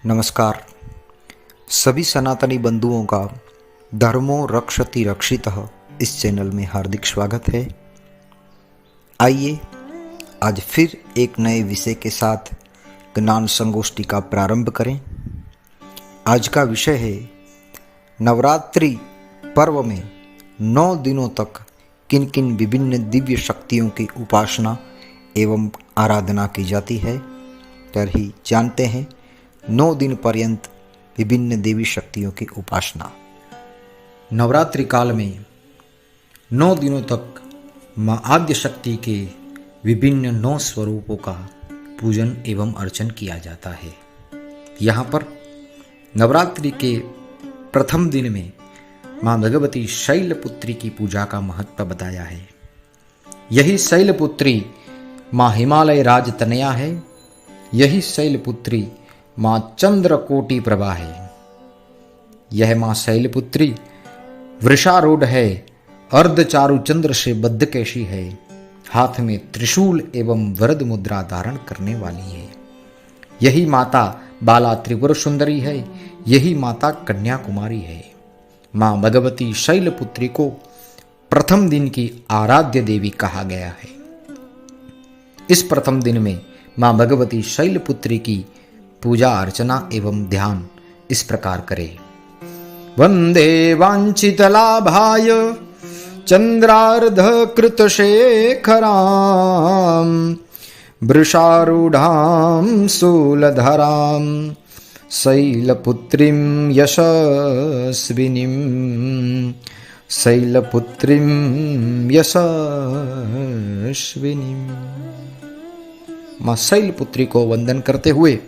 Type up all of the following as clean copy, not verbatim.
नमस्कार। सभी सनातनी बंधुओं का धर्मो रक्षति रक्षितः इस चैनल में हार्दिक स्वागत है। आइए आज फिर एक नए विषय के साथ ज्ञान संगोष्ठी का प्रारंभ करें। आज का विषय है नवरात्रि पर्व में 9 दिनों तक किन किन विभिन्न दिव्य शक्तियों की उपासना एवं आराधना की जाती है। तभी जानते हैं 9 दिन पर्यंत विभिन्न देवी शक्तियों की उपासना। नवरात्रि काल में 9 दिनों तक माँ आद्य शक्ति के विभिन्न 9 स्वरूपों का पूजन एवं अर्चन किया जाता है। यहाँ पर नवरात्रि के प्रथम दिन में माँ भगवती शैलपुत्री की पूजा का महत्व बताया है। यही शैलपुत्री माँ हिमालय राज तनया है। यही शैलपुत्री माँ चंद्रकोटि प्रभा है। यह माँ शैलपुत्री वृषारूढ़ है, अर्धचारु चंद्र से बद्धकेशी है, हाथ में त्रिशूल एवं वरद मुद्रा धारण करने वाली है। यही माता बाला त्रिपुर सुंदरी है। यही माता कन्याकुमारी है। माँ भगवती शैलपुत्री को प्रथम दिन की आराध्य देवी कहा गया है। इस प्रथम दिन में माँ भगवती शैलपुत्री की पूजा अर्चना एवं ध्यान इस प्रकार करें। वंदे वांछित लाभाय चंद्रार्ध कृत शेखराम वृषारूढ़ां शूलधरां शैलपुत्रीं यशस्विनीं शैलपुत्रीं यशस्विनीं। माँ शैलपुत्री को वंदन करते हुए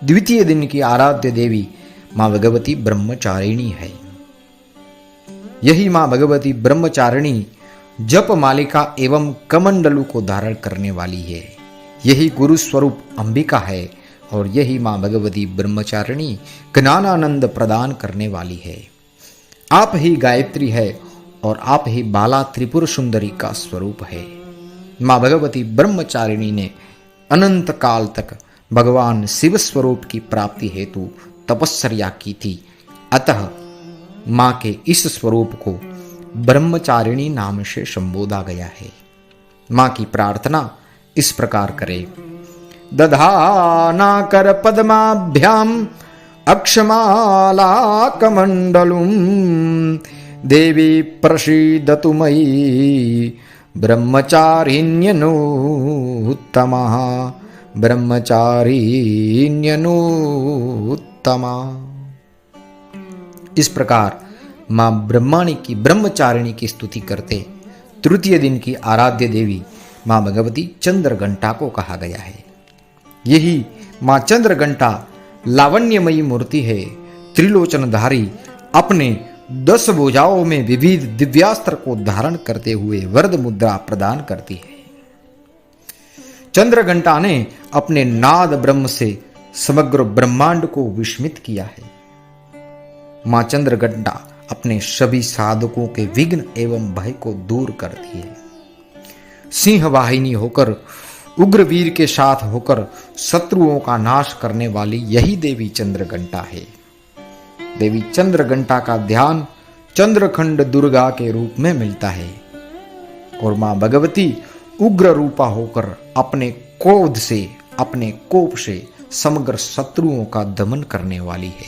द्वितीय दिन की आराध्य देवी माँ भगवती ब्रह्मचारिणी है। यही माँ भगवती ब्रह्मचारिणी जप मालिका एवं कमंडलू को धारण करने वाली है। यही गुरु स्वरूप अंबिका है और यही माँ भगवती ब्रह्मचारिणी ज्ञानानंद प्रदान करने वाली है। आप ही गायत्री है और आप ही बाला त्रिपुर सुंदरी का स्वरूप है। माँ भगवती ब्रह्मचारिणी ने अनंत काल तक भगवान शिव स्वरूप की प्राप्ति हेतु तपस्या की थी। अतः माँ के इस स्वरूप को ब्रह्मचारिणी नाम से संबोधा गया है। माँ की प्रार्थना इस प्रकार करे। दधानाकर पद्माभ्याम अक्षमाला कमंडलुम देवी प्रसीदतु मयि ब्रह्मचारिण्यनुत्तमा ब्रह्मचारिण्यनुत्तमा। इस प्रकार माँ ब्रह्मचारिणी की स्तुति करते तृतीय दिन की आराध्य देवी माँ भगवती चंद्रघंटा को कहा गया है। यही माँ चंद्रघंटा लावण्यमयी मूर्ति है। त्रिलोचनधारी अपने 10 भुजाओं में विविध दिव्यास्त्र को धारण करते हुए वरद मुद्रा प्रदान करती है। चंद्रघंटा ने अपने नाद ब्रह्म से समग्र ब्रह्मांड को विस्मित किया है। मां चंद्रघंटा अपने सभी साधकों के विघ्न एवं भय को दूर करती है। सिंह वाहिनी होकर उग्रवीर के साथ होकर शत्रुओं का नाश करने वाली यही देवी चंद्रघंटा है। देवी चंद्रघंटा का ध्यान चंद्रखंड दुर्गा के रूप में मिलता है और मां भगवती उग्र रूपा होकर अपने क्रोध से अपने कोप से समग्र शत्रुओं का दमन करने वाली है।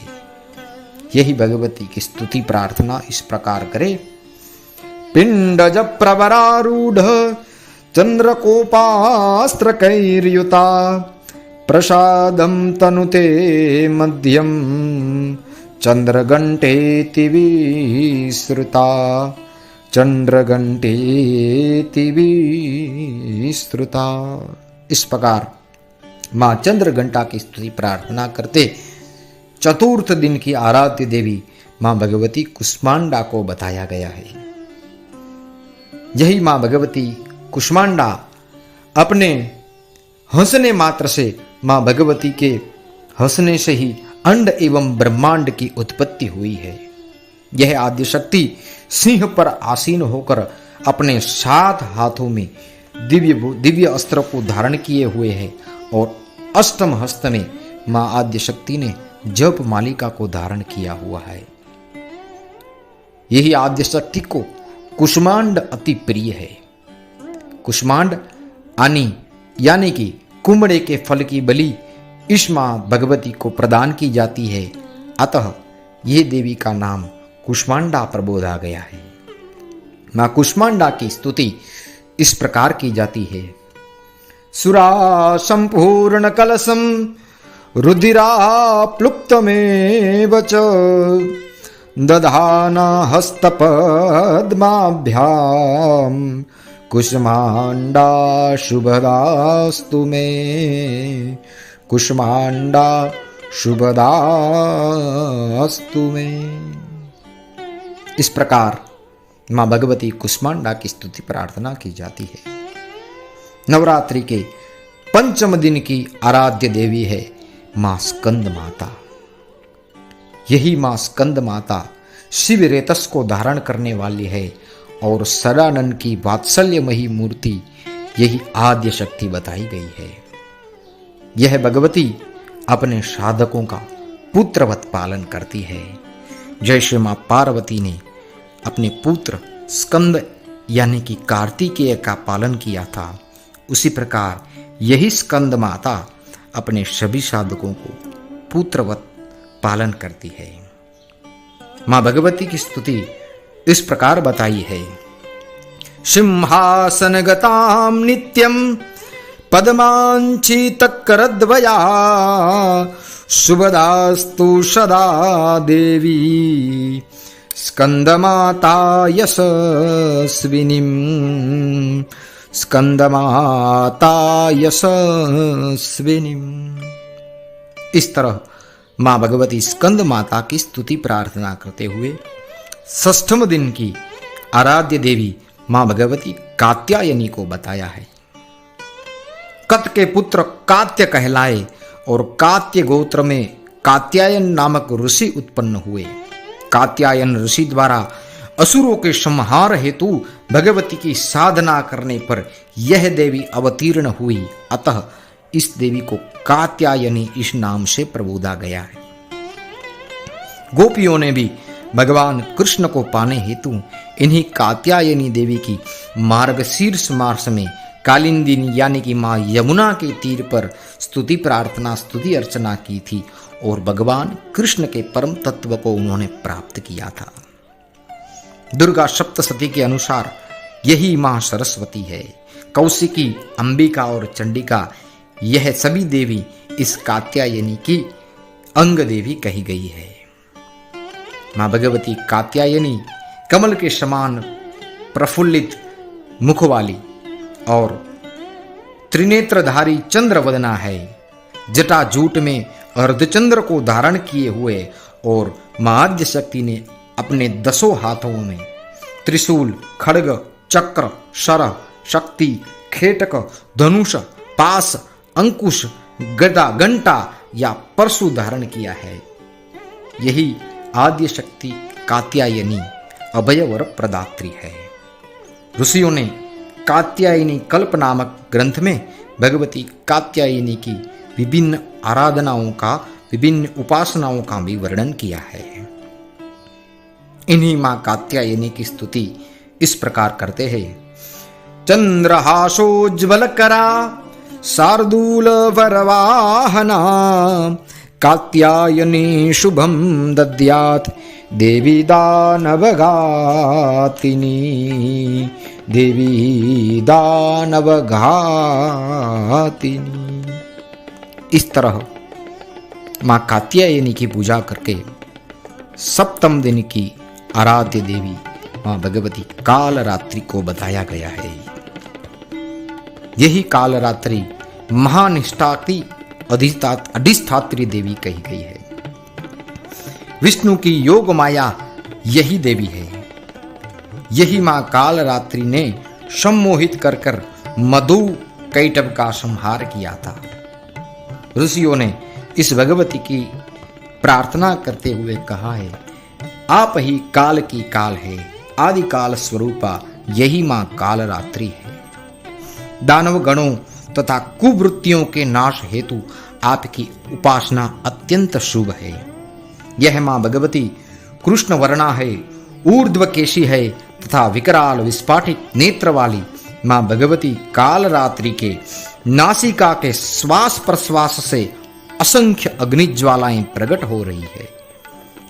यही भगवती की स्तुति प्रार्थना इस प्रकार करे। पिंडज प्रवरारूढ़ चंद्रकोपास्त्र कैर्युता प्रसादम तनुते मध्यम चंद्रघंटेति विश्रुता चंद्रघंटेति विश्रुता। इस प्रकार मां चंद्रघंटा की स्तुति प्रार्थना करते चतुर्थ दिन की आराध्य देवी मां भगवती कुष्मांडा को बताया गया है। यही मां भगवती कुष्मांडा अपने हंसने मात्र से मां भगवती के हंसने से ही अंड एवं ब्रह्मांड की उत्पत्ति हुई है। यह आद्य शक्ति सिंह पर आसीन होकर अपने 7 हाथों में दिव्य अस्त्र को धारण किए हुए है और अष्टम हस्त में मां आद्य शक्ति ने जप मालिका को धारण किया हुआ है। यही आद्य शक्ति को कुष्मांड अति प्रिय है। कुष्मांड यानी कि कुमड़े के फल की बलि इस मां भगवती को प्रदान की जाती है, अतः यह देवी का नाम कुष्मांडा प्रबोधा गया है। मां कुष्मांडा की स्तुति इस प्रकार की जाती है। सुरा संपूर्ण कलशम रुधिरा प्लुप्तमेव च दधाना हस्तपद्माभ्याम कुष्मांडा शुभदास्तु मे, कुष्मांडा शुभदास्तु मे। इस प्रकार मां भगवती कुष्मांडा की स्तुति प्रार्थना की जाती है। नवरात्रि के पंचम दिन की आराध्य देवी है मां स्कंद माता। यही मां स्कंद माता शिव रेतस को धारण करने वाली है और सदानंद की वात्सल्यमयी मूर्ति यही आद्य शक्ति बताई गई है। यह भगवती अपने साधकों का पुत्रवत पालन करती है। जैसे मां पार्वती ने अपने पुत्र स्कंद यानी कि कार्तिकेय का पालन किया था, उसी प्रकार यही स्कंद माता अपने सभी साधकों को पुत्रवत पालन करती है। मां भगवती की स्तुति इस प्रकार बताई है। सिंहासन गताम नित्यम पद्मांचितकरद्वया शुभदास्तु सदा देवी स्कंदमाता यशस्विनीं, स्कंदमाता यशस्विनीं। इस तरह मां भगवती स्कंद माता की स्तुति प्रार्थना करते हुए षष्ठम दिन की आराध्य देवी मां भगवती कात्यायनी को बताया है। कत के पुत्र कात्य कहलाए और कात्य गोत्र में कात्यायन नामक ऋषि उत्पन्न हुए। कात्यायन ऋषि द्वारा असुरों के संहार हेतु भगवती की साधना करने पर यह देवी अवतीर्ण हुई, अतः इस देवी को कात्यायनी इस नाम से प्रबोधा गया है। गोपियों ने भी भगवान कृष्ण को पाने हेतु इन्हीं कात्यायनी देवी की मार्गशीर्ष मास में कालिंदी यानी कि मां यमुना के तीर पर स्तुति प्रार्थना स्तुति अर्चना की थी और भगवान कृष्ण के परम तत्व को उन्होंने प्राप्त किया था। दुर्गा सप्तशती के अनुसार यही मां सरस्वती है। कौशिकी, अंबिका और चंडिका यह सभी देवी इस कात्यायनी की अंग देवी कही गई है। मां भगवती कात्यायनी कमल के समान प्रफुल्लित मुख वाली और त्रिनेत्रधारी चंद्रवदना है। जटाजूट में अर्धचंद्र को धारण किए हुए और मां आद्य शक्ति ने अपने 10 हाथों में त्रिशूल, खड्ग, चक्र, शरह, शक्ति, खेटक, धनुष, पास, अंकुश, गदा, घंटा या परशु धारण किया है। यही आद्य शक्ति कात्यायनी अभयवर प्रदात्री है। ऋषियों ने कात्यायनी कल्प नामक ग्रंथ में भगवती कात्यायनी की विभिन्न आराधनाओं का, विभिन्न उपासनाओं का भी वर्णन किया है। इन्हीं मां कात्यायनी की स्तुति इस प्रकार करते हैं। चंद्रहासोज्ज्वल करा शार्दूल वरवाहना कात्यायनी शुभम दद्यात् देवी दानवघातिनी, देवी दानवघातिनी। इस तरह मां कात्यायनी की पूजा करके सप्तम दिन की आराध्य देवी मां भगवती कालरात्रि को बताया गया है। यही कालरात्रि महानिष्ठा की अधिष्ठात्री देवी कही गई है। विष्णु की योग माया यही देवी है। यही मां कालरात्रि ने सम्मोहित कर मधु कैटभ का संहार किया था। ऋषियों ने इस भगवती की प्रार्थना करते हुए कहा है, आप ही काल की काल है, आदि काल स्वरूपा यही मां कालरात्रि है। दानव गणों तथा कुवृत्तियों के नाश हेतु आपकी उपासना अत्यंत शुभ है। यह मां भगवती कृष्ण वर्णा है, ऊर्ध्वकेशी है तथा विकराल विस्फाटित नेत्र वाली मां भगवती कालरात्रि के नासिका के श्वास प्रश्वास से असंख्य अग्निज्वालाएं प्रकट हो रही है।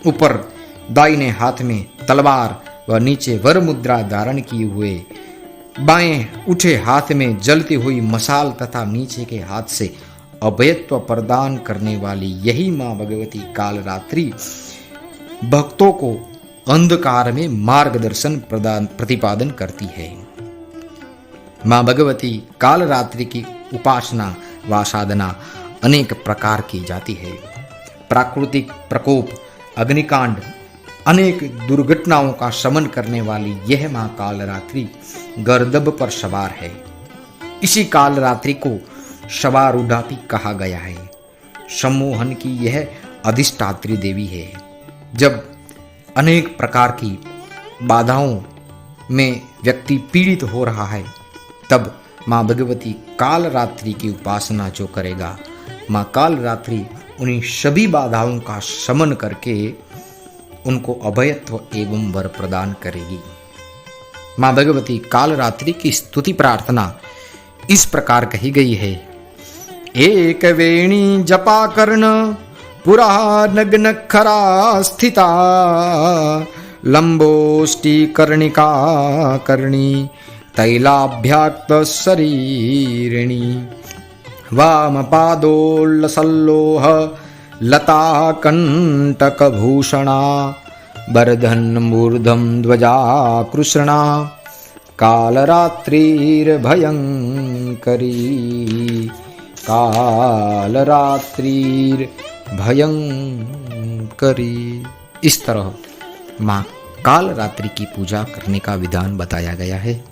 ऊपर दाहिने हाथ में तलवार व नीचे वर मुद्रा धारण किए हुए, बाएं उठे हाथ में जलती हुई मशाल तथा नीचे के हाथ से अभयत्व प्रदान करने वाली यही मां भगवती कालरात्रि भक्तों को अंधकार में मार्गदर्शन प्रतिपादन करती है। मां भगवती कालरात्रि की उपासना व साधना अनेक प्रकार की जाती है। प्राकृतिक प्रकोप, अग्निकांड, अनेक दुर्घटनाओं का शमन करने वाली यह मां कालरात्रि गर्दभ पर सवार है। इसी कालरात्रि को शवारूढ़ा भी कहा गया है। सम्मोहन की यह अधिष्ठात्री देवी है। जब अनेक प्रकार की बाधाओं में व्यक्ति पीड़ित हो रहा है, तब मां भगवती कालरात्रि की उपासना जो करेगा, मां कालरात्रि उन्हीं सभी बाधाओं का शमन करके उनको अभयत्व एवं वर प्रदान करेगी। मां भगवती कालरात्रि की स्तुति प्रार्थना इस प्रकार कही गई है। एक वेणी जपा कर्ण पुरा नग्न खरा स्थिता, लंबोष्टि कर्णिका कर्णी तैलाभ्याक्त शरीरिणी, वाम पादोल्लसल्लोह लता कंटक भूषणा, बर्धन मूर्धम ध्वजा कृष्णा, कालरात्रिर्भयंकरी कालरात्रिर्भयंकरी। इस तरह मां कालरात्रि की पूजा करने का विधान बताया गया है।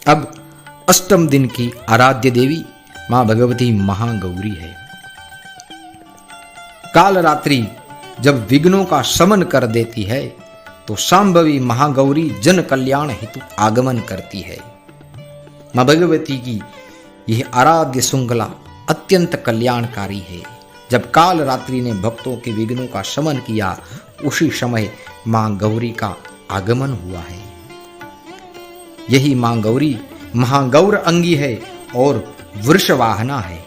अब अष्टम दिन की आराध्य देवी मां भगवती महागौरी है। कालरात्रि जब विघ्नों का शमन कर देती है तो शांभवी महागौरी जन कल्याण हेतु आगमन करती है। मां भगवती की यह आराध्य श्रृंखला अत्यंत कल्याणकारी है। जब कालरात्रि ने भक्तों के विघ्नों का शमन किया, उसी समय मां गौरी का आगमन हुआ है। यही मां गौरी महागौर अंगी है और वृषवाहना है।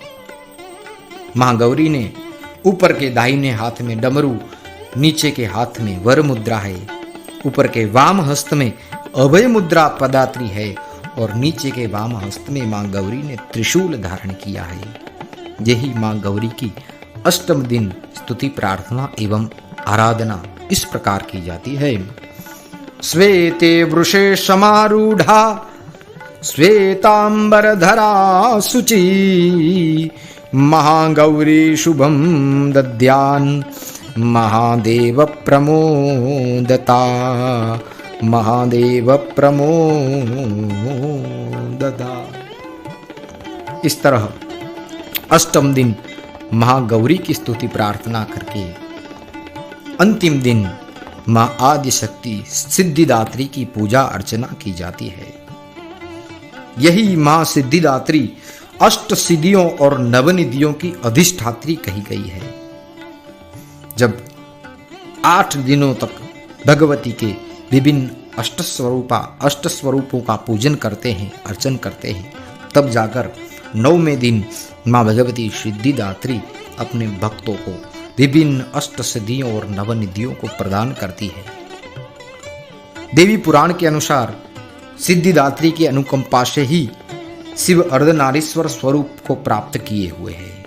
मां गौरी ने ऊपर के दाहिने हाथ में डमरू, नीचे के हाथ में वर मुद्रा है। ऊपर के वाम हस्त में अभय मुद्रा पदात्री है और नीचे के वाम हस्त में मां गौरी ने त्रिशूल धारण किया है। यही मां गौरी की अष्टम दिन स्तुति प्रार्थना एवं आराधना इस प्रकार की जाती है। श्वेते वृषे समारूढ़ा श्वेतांबरधरा शुचि, महागौरी शुभम दद्यान महादेव प्रमोदता, महादेव प्रमोदता। इस तरह अष्टम दिन महागौरी की स्तुति प्रार्थना करके अंतिम दिन मां आदि शक्ति सिद्धिदात्री की पूजा अर्चना की जाती है। यही मां सिद्धिदात्री अष्ट सिद्धियों और नवनिधियों की अधिष्ठात्री कही गई है। जब 8 दिनों तक भगवती के विभिन्न अष्ट स्वरूपों का पूजन करते हैं, अर्चन करते हैं, तब जाकर 9वें दिन मां भगवती सिद्धिदात्री अपने भक्तों को विभिन्न अष्ट सिद्धियों और नवनिधियों को प्रदान करती है। देवी पुराण के अनुसार सिद्धिदात्री की अनुकंपा से ही शिव अर्धनारीश्वर स्वरूप को प्राप्त किए हुए हैं।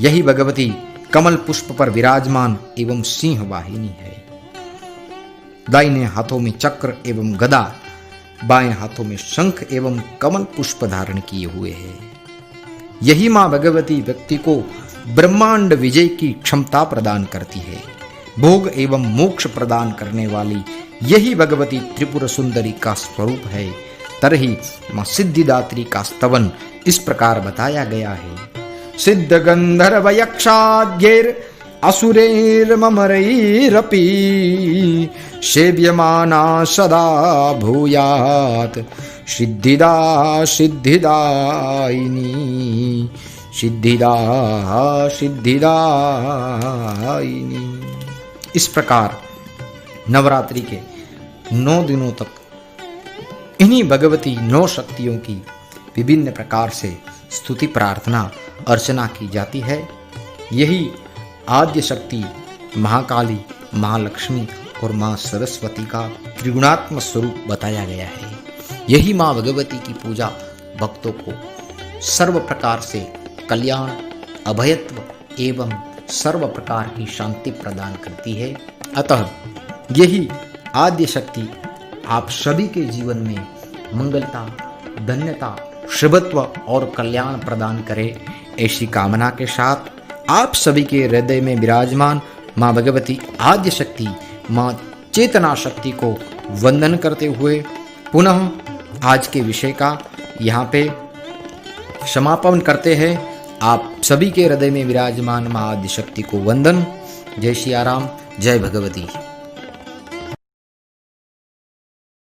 यही भगवती कमल पुष्प पर विराजमान एवं सिंह वाहिनी है। दाहिने हाथों में चक्र एवं गदा, बाएं हाथों में शंख एवं कमल पुष्प धारण किए हुए हैं। यही मां भगवती व्यक्ति को ब्रह्मांड विजय की क्षमता प्रदान करती है। भोग एवं मोक्ष प्रदान करने वाली यही भगवती त्रिपुर सुंदरी का स्वरूप है। तरही मां सिद्धिदात्री का स्तवन इस प्रकार बताया गया है। सिद्ध गंधर्व यक्षाद्यैर असुरैर्ममरैरपि, सेव्यमाना सदा भूयात् सिद्धिदा सिद्धिदायिनी, सिद्धिदा सिद्धिदायिनी। इस प्रकार नवरात्रि के 9 दिनों तक इन्हीं भगवती 9 शक्तियों की विभिन्न प्रकार से स्तुति प्रार्थना अर्चना की जाती है। यही आद्य शक्ति महाकाली, महालक्ष्मी और माँ सरस्वती का त्रिगुणात्मक स्वरूप बताया गया है। यही माँ भगवती की पूजा भक्तों को सर्व प्रकार से कल्याण, अभयत्व एवं सर्व प्रकार की शांति प्रदान करती है। अतः यही आद्य शक्ति आप सभी के जीवन में मंगलता, धन्यता, शुभत्व और कल्याण प्रदान करे, ऐसी कामना के साथ आप सभी के हृदय में विराजमान माँ भगवती आद्य शक्ति, माँ चेतना शक्ति को वंदन करते हुए पुनः आज के विषय का यहाँ पे समापन करते हैं। आप सभी के हृदय में विराजमान माँ आद्य शक्ति को वंदन। जय सिया राम, जय भगवती।